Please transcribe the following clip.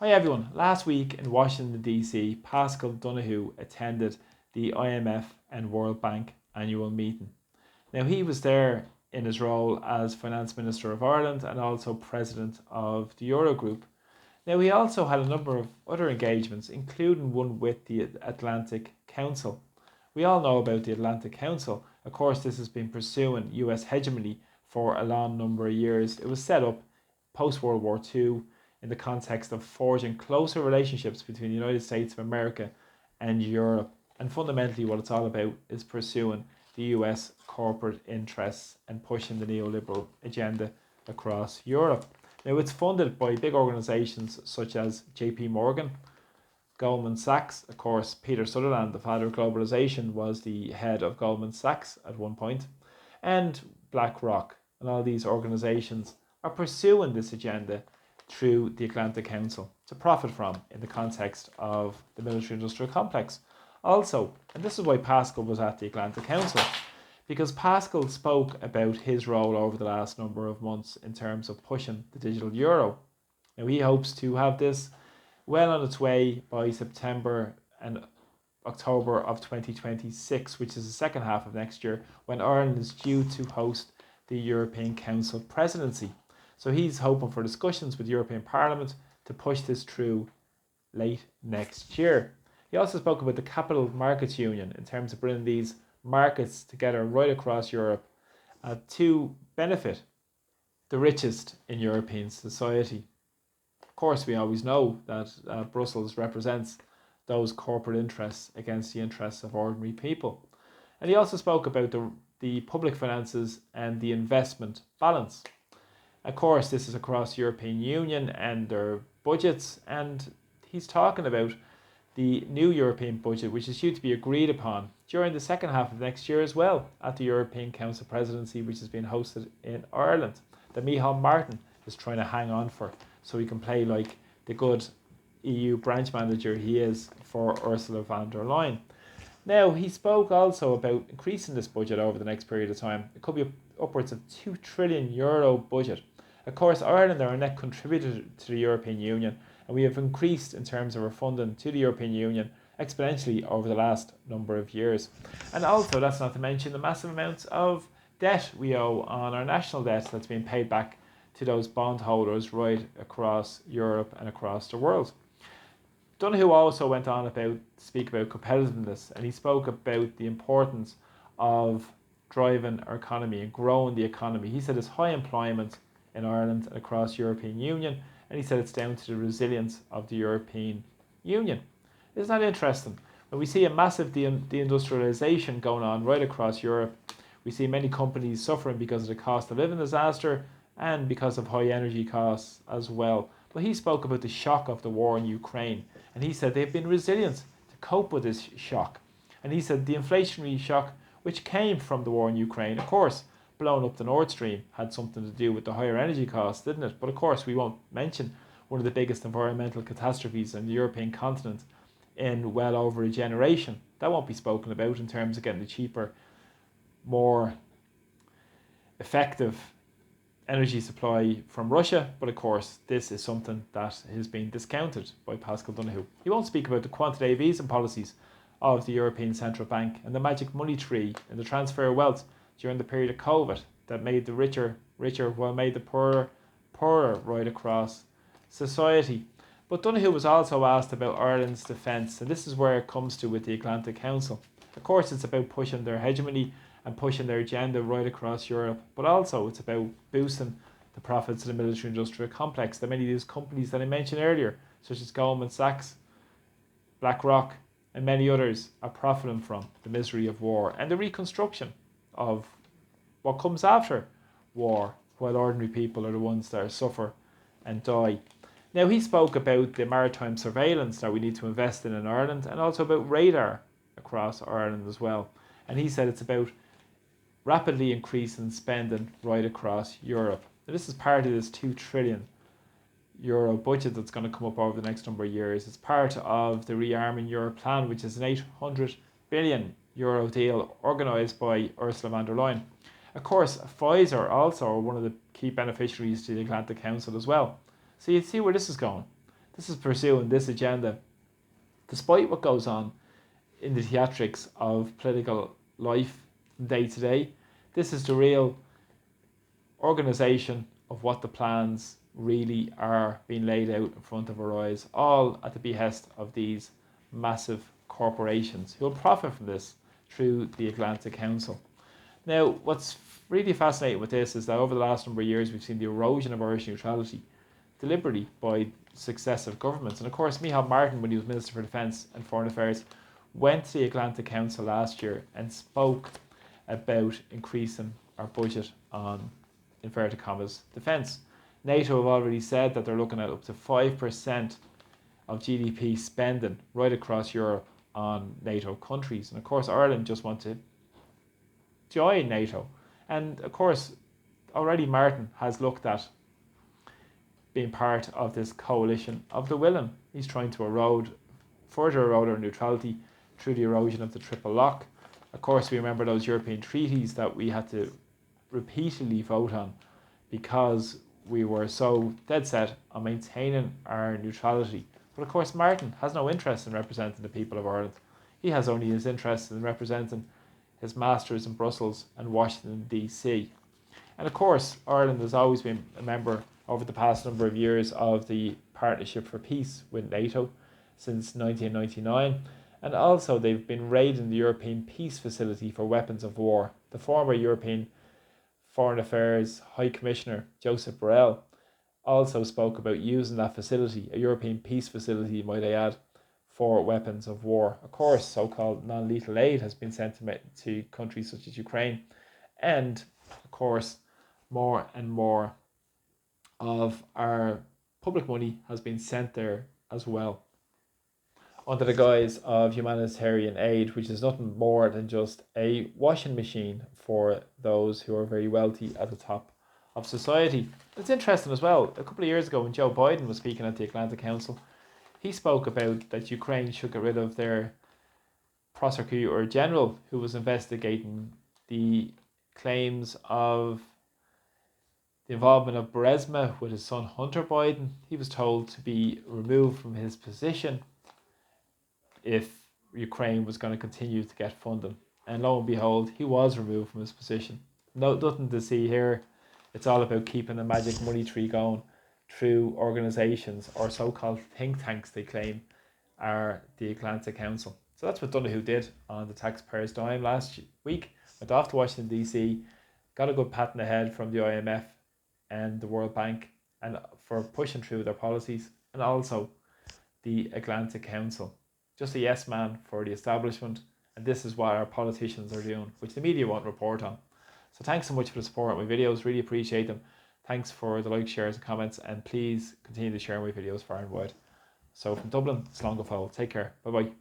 Hi everyone. Last week in Washington DC, Paschal Donohoe attended the IMF and World Bank annual meeting. Now he was there in his role as Finance Minister of Ireland and also President of the Eurogroup. Now he also had a number of other engagements, including one with the Atlantic Council. We all know about the Atlantic Council. Of course, this has been pursuing US hegemony for a long number of years. It was set up post World War II in the context of forging closer relationships between the United States of America and Europe. And fundamentally, what it's all about is pursuing the US corporate interests and pushing the neoliberal agenda across Europe. Now, it's funded by big organisations such as JP Morgan, Goldman Sachs. Of course, Peter Sutherland, the father of globalisation, was the head of Goldman Sachs at one point, and BlackRock. And all these organisations are pursuing this agenda through the Atlantic Council to profit from in the context of the military-industrial complex. Also, and this is why Paschal was at the Atlantic Council, because Paschal spoke about his role over the last number of months in terms of pushing the digital euro. Now he hopes to have this well on its way by September and October of 2026, which is the second half of next year, when Ireland is due to host the European Council presidency. So he's hoping for discussions with the European Parliament to push this through late next year. He also spoke about the Capital Markets Union in terms of bringing these markets together right across Europe to benefit the richest in European society. Of course, we always know that Brussels represents those corporate interests against the interests of ordinary people. And he also spoke about the public finances and the investment balance. Of course, this is across the European Union and their budgets, and he's talking about the new European budget, which is due to be agreed upon during the second half of next year as well at the European Council presidency, which is being hosted in Ireland, that Micheál Martin is trying to hang on for, so he can play like the good EU branch manager he is for Ursula von der Leyen. Now, he spoke also about increasing this budget over the next period of time. It could be upwards of €2 trillion budget. Of course, Ireland are a net contributor to the European Union, and we have increased in terms of our funding to the European Union exponentially over the last number of years. And also, that's not to mention the massive amounts of debt we owe on our national debt that's being paid back to those bondholders right across Europe and across the world. Donohoe also went on to speak about competitiveness, and he spoke about the importance of driving our economy and growing the economy. He said there's high employment in Ireland and across the European Union, and he said it's down to the resilience of the European Union. Isn't that interesting? When we see a massive deindustrialization going on right across Europe, we see many companies suffering because of the cost of living disaster and because of high energy costs as well. But he spoke about the shock of the war in Ukraine, and he said they've been resilient to cope with this shock. And he said the inflationary shock which came from the war in Ukraine, of course, blowing up the Nord Stream had something to do with the higher energy costs, didn't it? But of course, we won't mention one of the biggest environmental catastrophes on the European continent in well over a generation. That won't be spoken about in terms of getting the cheaper, more effective energy supply from Russia. But of course, this is something that has been discounted by Paschal Donohoe. He won't speak about the quantitative easing policies of the European Central Bank and the magic money tree and the transfer of wealth during the period of COVID that made the richer while made the poorer right across society. But Donohoe was also asked about Ireland's defence, and this is where it comes to with the Atlantic Council. Of course, it's about pushing their hegemony and pushing their agenda right across Europe, but also it's about boosting the profits of the military-industrial complex that many of these companies that I mentioned earlier, such as Goldman Sachs, BlackRock, and many others, are profiting from the misery of war and the reconstruction of what comes after war, while ordinary people are the ones that suffer and die. Now, he spoke about the maritime surveillance that we need to invest in Ireland, and also about radar across Ireland as well. And he said it's about rapidly increasing spending right across Europe. Now, this is part of this €2 trillion budget that's going to come up over the next number of years. It's part of the Rearming Europe plan, which is an €800 billion deal organised by Ursula von der Leyen. Of course, Pfizer also are one of the key beneficiaries to the Atlantic Council as well. So you see where this is going. This is pursuing this agenda despite what goes on in the theatrics of political life day to day. This is the real organisation of what the plans really are being laid out in front of our eyes, all at the behest of these massive corporations who will profit from this through the Atlantic Council. Now, what's really fascinating with this is that over the last number of years, we've seen the erosion of Irish neutrality deliberately by successive governments. And of course, Micheál Martin, when he was Minister for Defence and Foreign Affairs, went to the Atlantic Council last year and spoke about increasing our budget on, inverted commas, defence. NATO have already said that they're looking at up to 5% of GDP spending right across Europe on NATO countries. And of course, Ireland just wants to join NATO. And of course, already Martin has looked at being part of this coalition of the willing. He's trying to further erode our neutrality through the erosion of the triple lock. Of course, we remember those European treaties that we had to repeatedly vote on because we were so dead set on maintaining our neutrality. But of course, Martin has no interest in representing the people of Ireland. He has only his interest in representing his masters in Brussels and Washington, D.C. And of course, Ireland has always been a member over the past number of years of the Partnership for Peace with NATO since 1999. And also they've been raiding the European Peace Facility for weapons of war. The former European Foreign Affairs High Commissioner, Joseph Borrell, also spoke about using that facility, a European peace facility, might I add, for weapons of war. Of course, so-called non-lethal aid has been sent to countries such as Ukraine. And, of course, more and more of our public money has been sent there as well, under the guise of humanitarian aid, which is nothing more than just a washing machine for those who are very wealthy at the top of society. It's interesting as well, a couple of years ago when Joe Biden was speaking at the Atlantic Council, he spoke about that Ukraine should get rid of their prosecutor general who was investigating the claims of the involvement of Burisma with his son Hunter Biden. He was told to be removed from his position if Ukraine was going to continue to get funding. And lo and behold, he was removed from his position. No, nothing to see here. It's all about keeping the magic money tree going through organisations or so-called think tanks they claim are the Atlantic Council. So that's what Donohoe did on the taxpayers' dime last week. Went off to Washington, D.C., got a good pat in the head from the IMF and the World Bank and for pushing through their policies, and also the Atlantic Council. Just a yes man for the establishment, and this is what our politicians are doing, which the media won't report on. So thanks so much for the support of my videos, really appreciate them. Thanks for the likes, shares and comments, and please continue to share my videos far and wide. So from Dublin, it's Donohoe. Take care. Bye bye.